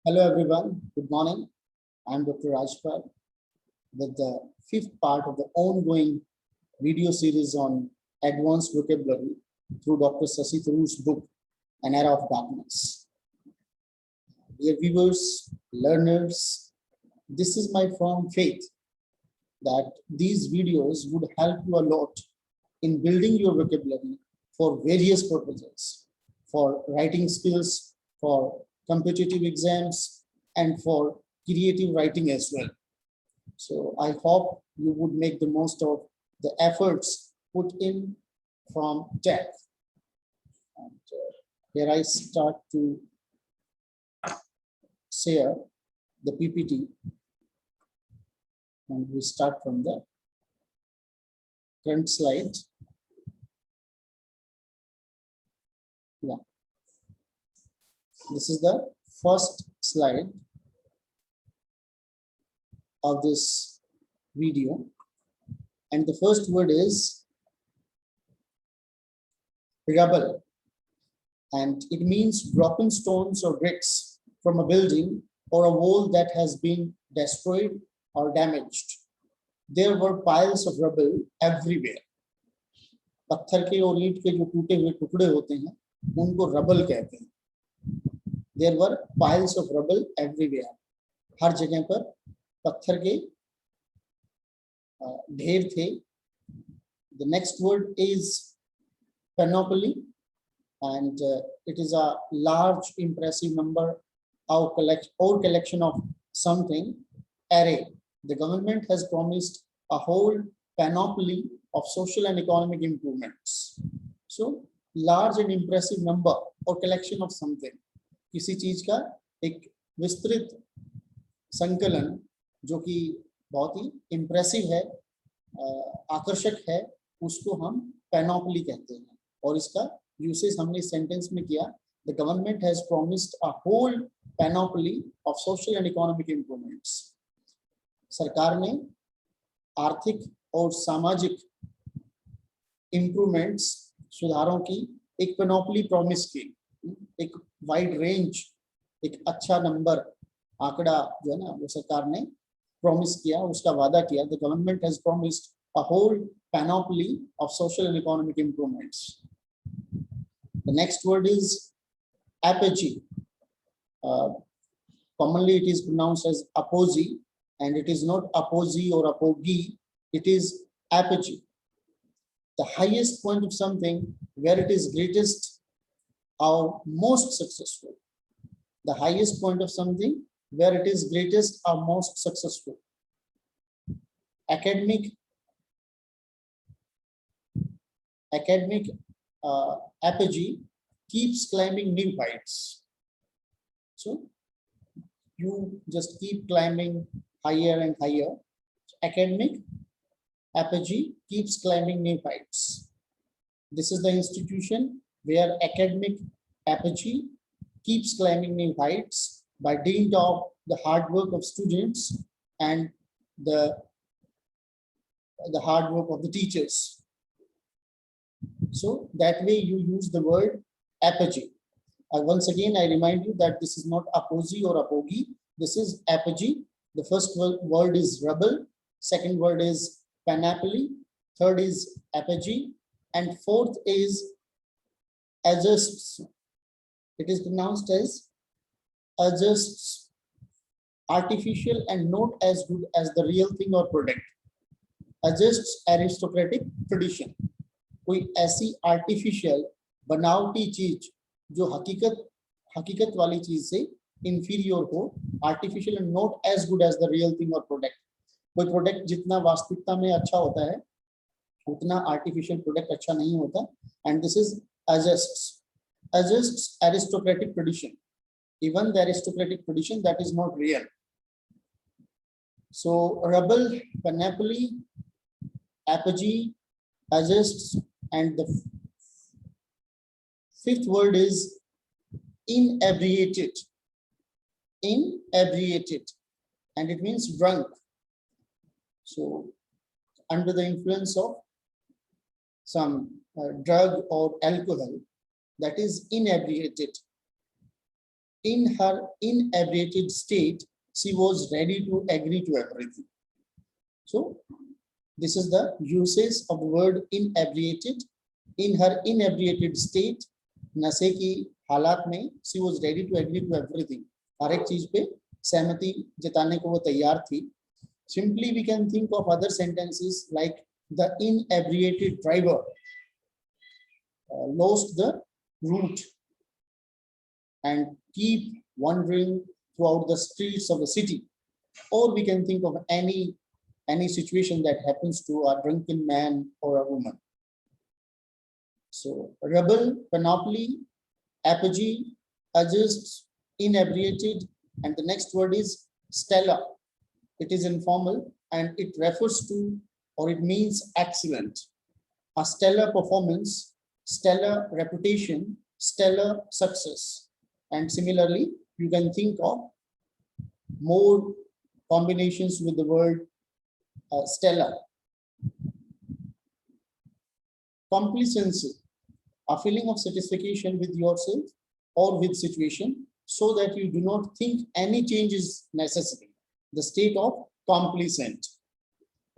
Hello everyone, good morning. I'm Dr. Rajpal with the fifth part of the ongoing video series on advanced vocabulary through Dr. Sasi Tharoor's book, An Era of Darkness. Dear viewers, learners, this is my firm faith that these videos would help you a lot in building your vocabulary for various purposes, for writing skills, for competitive exams, and for creative writing as well. So I hope you would make the most of the efforts put in from depth. And here I start to share the PPT, and we start from the current slide. Yeah. This is the first slide of this video, and the first word is rubble, and it means broken stones or bricks from a building or a wall that has been destroyed or damaged. There were piles of rubble everywhere. पत्थर के और ईंट के जो टूटे हुए टुकड़े होते हैं उनको रबल कहते हैं. There were piles of rubble everywhere. हर जगह पर पत्थर के ढेर थे. The next word is panoply, and it is a large impressive number or collection of something. Array. The government has promised a whole panoply of social and economic improvements. So large and impressive number or collection of something. किसी चीज का एक विस्तृत संकलन जो कि बहुत ही impressive है, आकर्षक है, उसको हम पैनोपली कहते हैं. और इसका यूसेज हमने सेंटेंस में किया. The government has promised a whole panoply of social and economic improvements. सरकार ने आर्थिक और सामाजिक इम्प्रूवमेंट्स, सुधारों की एक पैनोपली प्रॉमिस की. एक वाइड रेंज, एक अच्छा नंबर, आंकड़ा जो है ना वो सरकार ने प्रॉमिस किया, उसका वादा किया. The government has promised a whole panoply of social and economic improvements. The next word is apogee. Commonly it is pronounced as apogee, and it is not apogee or apogee, it is apogee. The highest point of something where it is greatest or most successful. The highest point of something where it is greatest or most successful. Academic apogee keeps climbing new heights. So you just keep climbing higher and higher. Academic apogee keeps climbing new heights. This is the institution where academic apogee keeps climbing new heights by dint of the hard work of students and the hard work of the teachers. So that way you use the word apogee. Once again, I remind you that this is not apogee or apogee. This is apogee. The first word is rubble. Second word is panoply. Third is apogee. And fourth is adjusts. It is pronounced as adjusts. Artificial and not as good as the real thing or product. Adjusts aristocratic tradition. कोई ऐसी artificial बनावटी चीज जो हकीकत वाली चीज से inferior हो. Artificial and not as good as the real thing और प्रोडक्ट. कोई प्रोडक्ट जितना वास्तविकता में अच्छा होता है उतना आर्टिफिशियल प्रोडक्ट अच्छा नहीं होता. And this is adjusts aristocratic tradition, even the aristocratic tradition that is not real. So rubble, panoply, apogee, adjusts, and the fifth word is inebriated. Inebriated, and it means drunk. So under the influence of some drug or alcohol, that is inebriated. in her inebriated state, she was ready to agree to everything. So this is the usage of the word inebriated. In her inebriated state, नशे की हालात में she was ready to agree to everything. हर एक चीज पे सहमति जताने को वो तैयार थी. Simply we can think of other sentences like the inebriated driver lost the route and keep wandering throughout the streets of the city. Or we can think of any situation that happens to a drunken man or a woman. So rebel, panoply, apogee, adjust, inebriated, and the next word is stellar. It is informal and it refers to, or it means excellent. A stellar performance, stellar reputation, stellar success. And similarly, you can think of more combinations with the word stellar. Complacency, a feeling of satisfaction with yourself or with situation, so that you do not think any change is necessary. The state of complacent,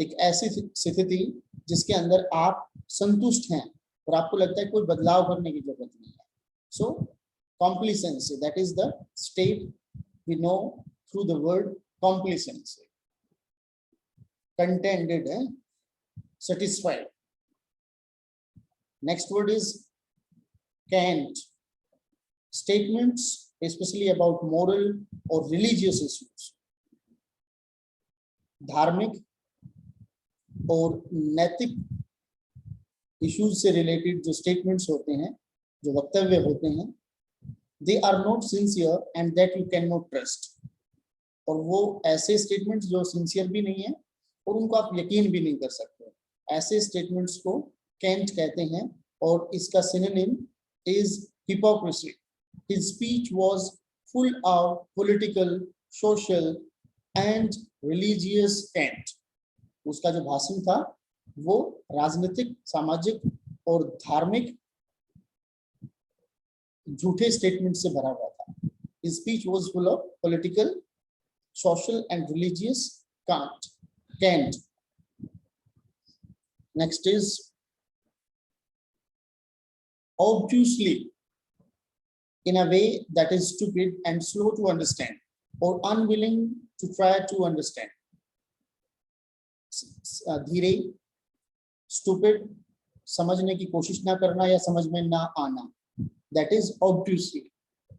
एक ऐसी स्थिति जिसके अंदर आप संतुष्ट हैं और आपको लगता है कोई बदलाव करने की जरूरत नहीं है. So complacency, that is the state we know through the word complacency. Contented, satisfied. Next word is cant. Statements especially about moral or religious issues. धार्मिक और नैतिक इश्यूज से रिलेटेड जो स्टेटमेंट्स होते हैं, जो वक्तव्य होते हैं, they are not sincere and that you can not trust. और वो ऐसे स्टेटमेंट्स जो सिंसियर भी नहीं है और उनको आप यकीन भी नहीं कर सकते, ऐसे स्टेटमेंट्स को कैंट कहते हैं. और इसका synonym is hypocrisy. His speech was full of political, social and religious cant. उसका जो भाषण था वो राजनीतिक, सामाजिक और धार्मिक झूठे स्टेटमेंट से भरा हुआ था. His speech was full of political, social and religious cant. Next is obtusely, in a way that is stupid and slow to understand or unwilling to try to understand. धीरे, stupid, समझने की कोशिश ना करना या समझ में ना आना, that is obtusely.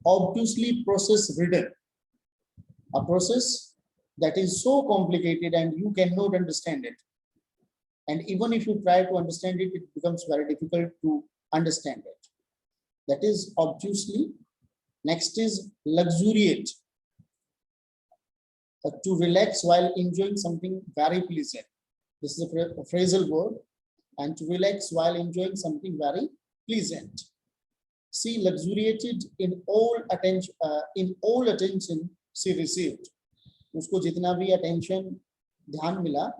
Obtusely process ridden, a process that is so complicated and you cannot understand it, and even if you try to understand it, it becomes very difficult to understand it. That is obtusely. Next is luxuriate, to relax while enjoying something very pleasant. This is a phrasal word, and to relax while enjoying something very pleasant. She luxuriated in all attention she received. उसको जितना भी attention, ध्यान मिला,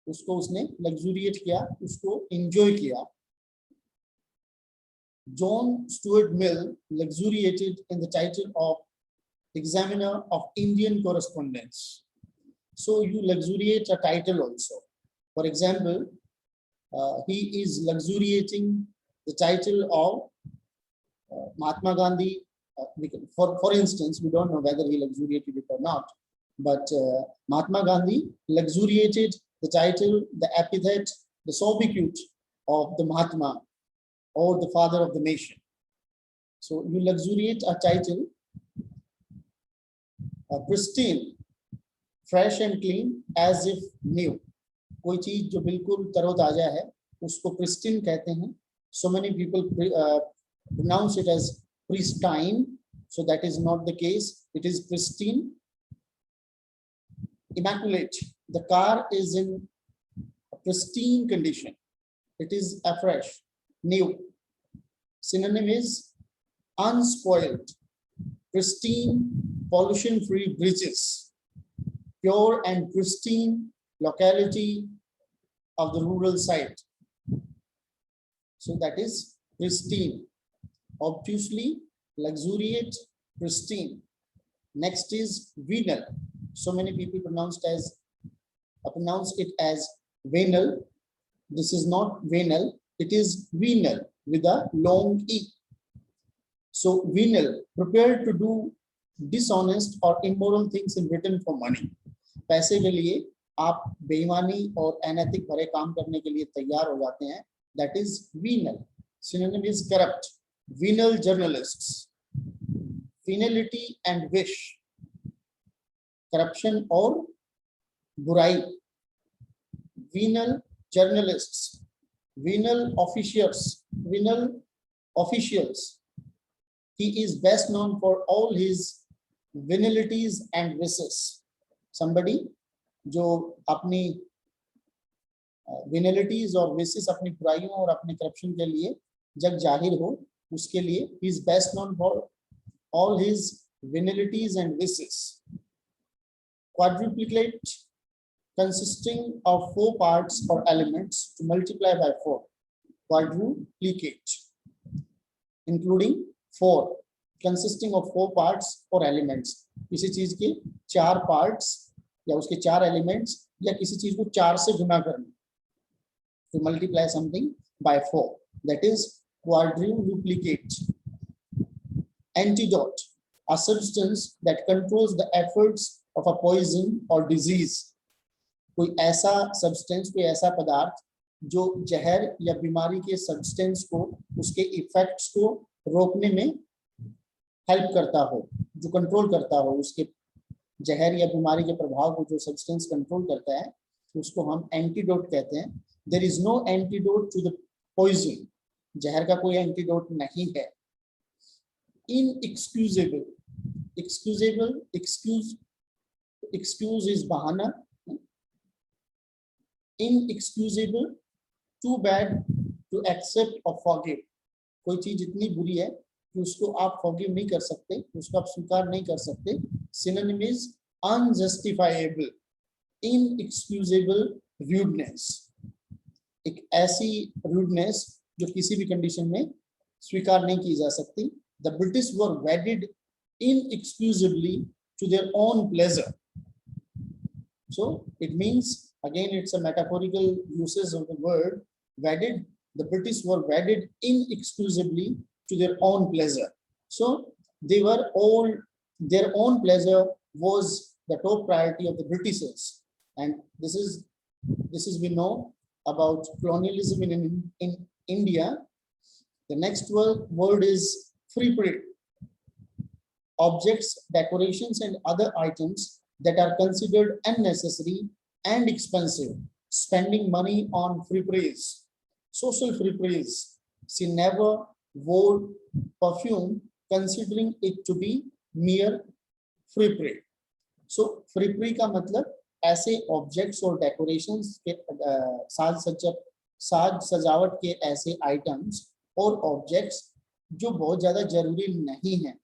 उसको उसने luxuriate किया, उसको enjoy किया. John Stuart Mill luxuriated in the title of Examiner of Indian Correspondence. So you luxuriate a title also. For example, he is luxuriating the title of Mahatma Gandhi. For instance, we don't know whether he luxuriated it or not, but Mahatma Gandhi luxuriated the title, the epithet, the sobriquet of the Mahatma or the father of the nation. So you luxuriate a title, pristine, fresh and clean, as if new. कोई चीज जो बिल्कुल तरोताजा है उसको pristine कहते हैं. So many people pronounce it as pristine. So that is not the case. It is pristine. Immaculate. The car is in pristine condition. It is afresh, new. Synonym is unspoiled, pristine, pollution-free bridges, pure and pristine locality of the rural site. So that is pristine. Obtusely, luxuriate, pristine. Next is venal. So many people pronounce it as venal. This is not venal, it is venal with a long E. So venal, prepared to do dishonest or immoral things in return for money. पैसे के लिए आप बेईमानी और अनैतिक भरे काम करने के लिए तैयार हो जाते हैं. That is venal. Synonym is corrupt. Venal journalists. Venality and wish. Corruption और बुराई. Venal journalists. Venal officials. Venal officials. He is best known for all his venalities and vices. Somebody जो अपनी venalities और vices, अपनी बुराइयों और अपने corruption के लिए जग जाहिर हो, उसके लिए he is best known for all his venalities and vices. Quadruplicate, consisting of 4 parts or elements to multiply by 4. Quadruplicate, including 4, consisting of 4 parts or elements. किसी चीज के 4 parts या उसके 4 elements या किसी चीज को 4 से गुना करना. To multiply something by 4. That is quadruplicate. Antidote, a substance that controls the efforts of a poison or disease. कोई ऐसा substance, कोई ऐसा पदार्थ जो जहर या बीमारी के substance को, उसके effects को रोकने में हेल्प करता हो, जो कंट्रोल करता हो, उसके जहर या बीमारी के प्रभाव को जो सब्सटेंस कंट्रोल करता है, उसको हम एंटीडोट कहते हैं. There is no antidote to the poison. जहर का कोई एंटीडोट नहीं है. इनएक्सक्यूजेबल. एक्सक्यूजेबल, एक्सक्यूज इज बहाना. Inexcusable, too bad to accept और फॉरगिव. कोई चीज इतनी बुरी है कि उसको आप फॉरगिव नहीं कर सकते, उसको आप स्वीकार नहीं कर सकते. Synonym is unjustifiable. Inexcusable rudeness. एक ऐसी rudeness जो किसी भी कंडीशन में स्वीकार नहीं की जा सकती. The British were wedded inexcusably to their own pleasure. So it means, again, it's a metaphorical usage of the word wedded. The British were wedded inexcusably to their own pleasure. So they were all, their own pleasure was the top priority of the Britishers. And this is we know about colonialism in India. The next word is free trade. Objects, decorations, and other items that are considered unnecessary and expensive. Spending money on free praise. Social free praise. She never wore perfume, considering it to be mere free prey. So free prey का मतलब ऐसे objects और decorations के साज सजावट के ऐसे items और ऑब्जेक्ट्स जो बहुत ज्यादा जरूरी नहीं हैं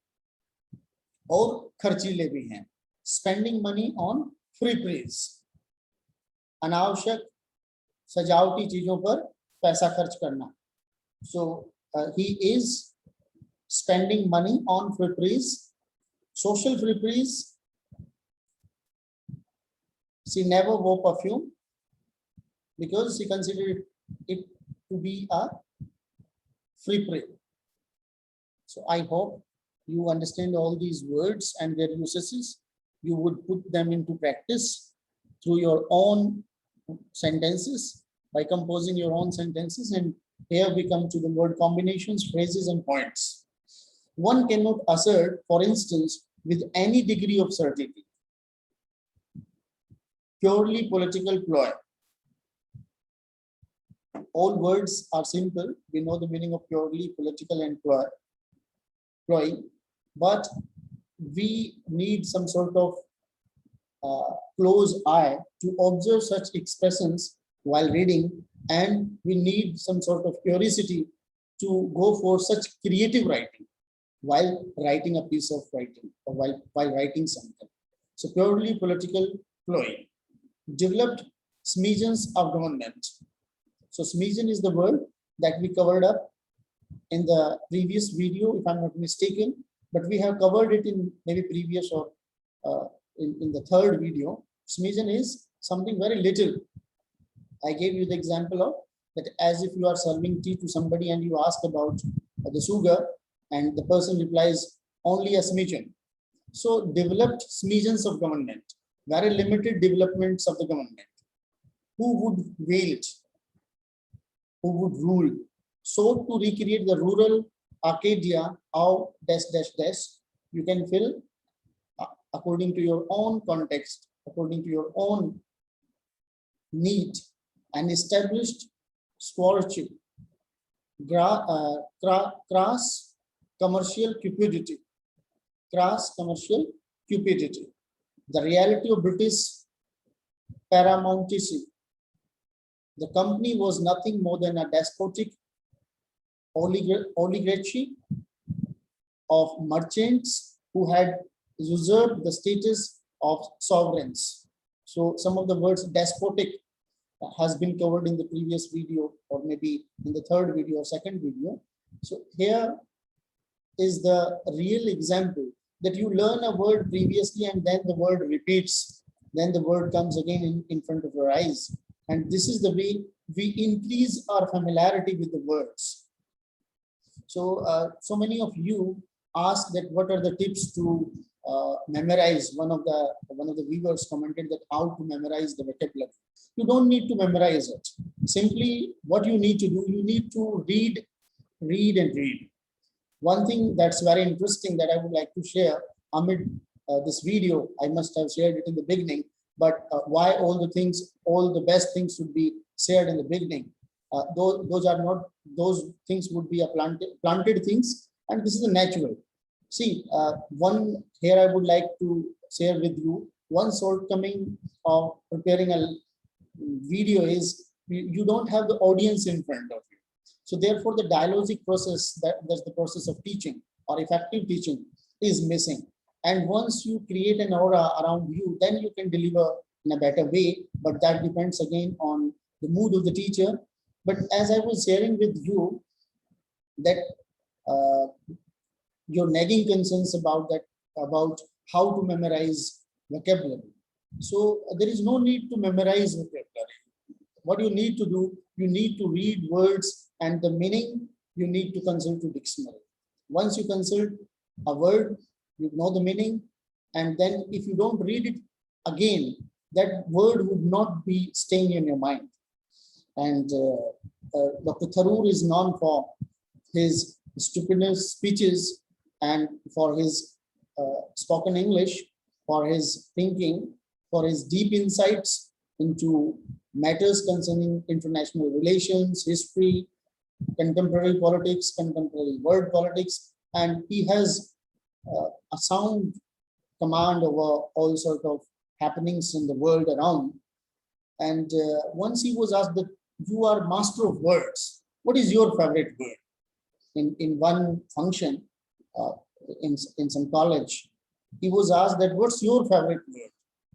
और खर्चीले भी हैं. Spending money on free praise. अनावश्यक सजावटी चीजों पर पैसा खर्च करना. सो he is spending money on free praise. Social free praise. She never wore perfume because she considered it to be a free prey. So I hope you understand all these words and their usages. You would put them into practice through your own sentences, by composing your own sentences. And here we come to the word combinations, phrases, and points. One cannot assert, for instance, with any degree of certainty. Purely political ploy. All words are simple. We know the meaning of purely, political, and ploy, but we need some sort of close eye to observe such expressions while reading, and we need some sort of curiosity to go for such creative writing while writing a piece of writing or while writing something. So purely political ploy. Developed smidgens of government. So smidgen is the word that we covered up in the previous video, if I'm not mistaken. but we have covered it in maybe previous or in the third video. Smidgen is something very little. I gave you the example of that as if you are serving tea to somebody and you ask about the sugar and the person replies only a smidgen. So developed smidgens of government, very limited developments of the government. Who would wield? Who would rule? So to recreate the rural Arcadia, how dash dash dash, you can fill according to your own context, according to your own need, and established scholarship, crass commercial cupidity, the reality of British paramountcy. The company was nothing more than a despotic oligarchy of merchants who had usurped the status of sovereigns. So some of the words despotic has been covered in the previous video or maybe in the third video or second video. So here is the real example that you learn a word previously and then the word repeats, then the word comes again in front of your eyes. And this is the way we increase our familiarity with the words. So, so many of you ask that what are the tips to memorize. One of the viewers commented that how to memorize the vocabulary. You don't need to memorize it. Simply what you need to do, you need to read. One thing that's very interesting that I would like to share amid this video, I must have shared it in the beginning, but why all the best things should be shared in the beginning. Those are not, those things would be a planted things, and this is the natural. See, one here I would like to share with you, one shortcoming of preparing a video is you don't have the audience in front of you. So therefore the dialogic process, that's the process of teaching or effective teaching, is missing. And once you create an aura around you, then you can deliver in a better way, but that depends again on the mood of the teacher. But as I was sharing with you that your nagging concerns about how to memorize vocabulary. So there is no need to memorize vocabulary. What you need to do, you need to read words and the meaning, you need to consult a dictionary. Once you consult a word, you know the meaning, and then if you don't read it again, that word would not be staying in your mind. And Dr. Tharoor is known for his stupendous speeches and for his spoken English, for his thinking, for his deep insights into matters concerning international relations, history, contemporary politics, contemporary world politics, and he has a sound command over all sorts of happenings in the world around. And once he was asked that you are master of words, what is your favorite word? In one function in some college, he was asked that what's your favorite word?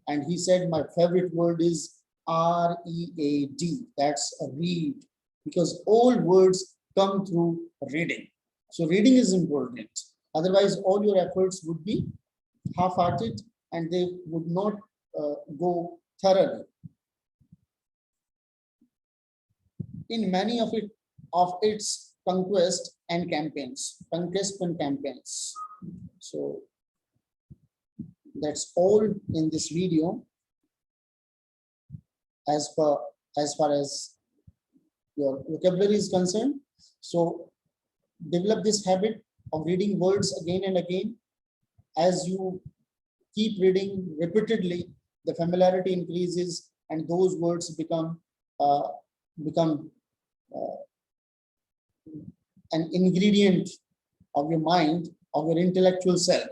And he said, my favorite word is R-E-A-D. That's a read, because all words come through reading. So reading is important. Otherwise, all your efforts would be half-hearted and they would not go thoroughly. In many of its conquest and campaigns. So that's all in this video as far as your vocabulary is concerned. So develop this habit of reading words again and again. As you keep reading repeatedly, the familiarity increases and those words become an ingredient of your mind, of your intellectual self.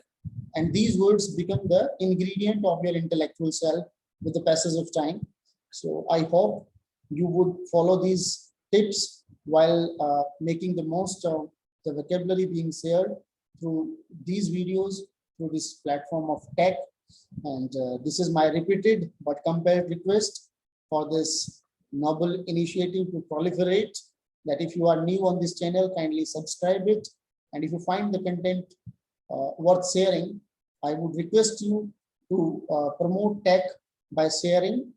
And these words become the ingredient of your intellectual self with the passage of time. So I hope you would follow these tips while making the most of the vocabulary being shared through these videos, through this platform of tech. And this is my repeated but compelled request for this noble initiative to proliferate, that if you are new on this channel, kindly subscribe it. And if you find the content worth sharing. I would request you to promote tech by sharing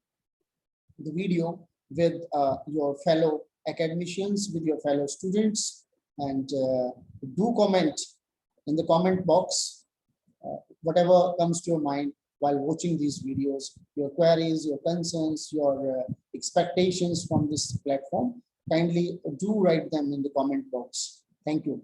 the video with your fellow academicians, with your fellow students, and do comment in the comment box whatever comes to your mind while watching these videos, your queries, your concerns, your expectations from this platform. Kindly do write them in the comment box. Thank you.